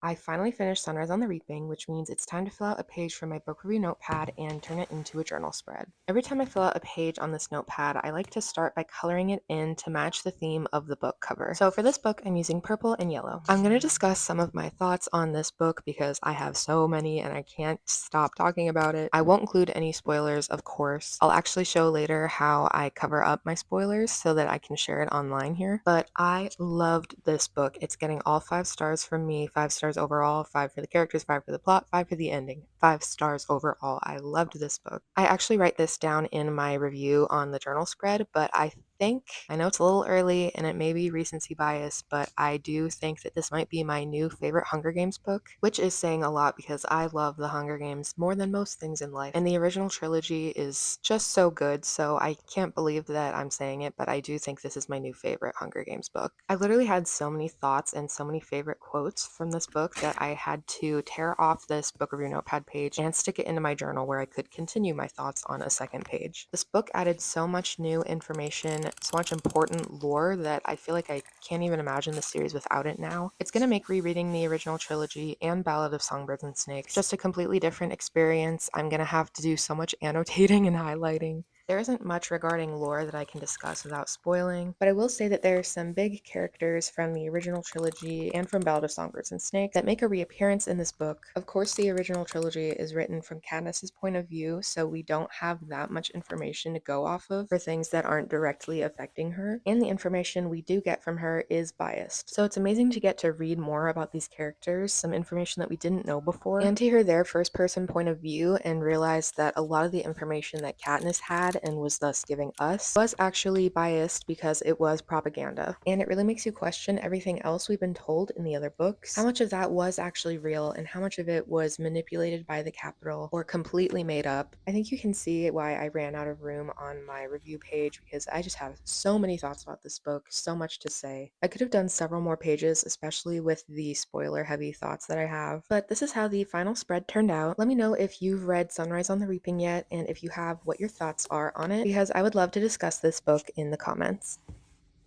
I finally finished Sunrise on the Reaping, which means it's time to fill out a page from my book review notepad and turn it into a journal spread. Every time I fill out a page on this notepad, I like to start by coloring it in to match the theme of the book cover. So for this book, I'm using purple and yellow. I'm going to discuss some of my thoughts on this book because I have so many and I can't stop talking about it. I won't include any spoilers, of course. I'll actually show later how I cover up my spoilers so that I can share it online here. But I loved this book. It's getting all 5 stars from me, 5 stars overall, 5 for the characters, 5 for the plot, 5 for the ending. 5 stars overall. I loved this book. I actually write this down in my review on the journal spread, but I know it's a little early and it may be recency bias, but I do think that this might be my new favorite Hunger Games book, which is saying a lot because I love the Hunger Games more than most things in life. And the original trilogy is just so good, so I can't believe that I'm saying it, but I do think this is my new favorite Hunger Games book. I literally had so many thoughts and so many favorite quotes from this book that I had to tear off this book review notepad page and stick it into my journal where I could continue my thoughts on a second page. This book added so much new information, so much important lore that I feel like I can't even imagine the series without it now. It's going to make rereading the original trilogy and Ballad of Songbirds and Snakes just a completely different experience. I'm going to have to do so much annotating and highlighting. There isn't much regarding lore that I can discuss without spoiling, but I will say that there are some big characters from the original trilogy and from Ballad of Songbirds and Snakes that make a reappearance in this book. Of course, the original trilogy is written from Katniss's point of view, so we don't have that much information to go off of for things that aren't directly affecting her, and the information we do get from her is biased. So it's amazing to get to read more about these characters, some information that we didn't know before, and to hear their first-person point of view and realize that a lot of the information that Katniss had and was thus giving us was actually biased because it was propaganda. And it really makes you question everything else we've been told in the other books. How much of that was actually real and how much of it was manipulated by the Capitol or completely made up. I think you can see why I ran out of room on my review page because I just have so many thoughts about this book, so much to say. I could have done several more pages, especially with the spoiler heavy thoughts that I have. But this is how the final spread turned out. Let me know if you've read Sunrise on the Reaping yet, and if you have, what your thoughts are on it, because I would love to discuss this book in the comments.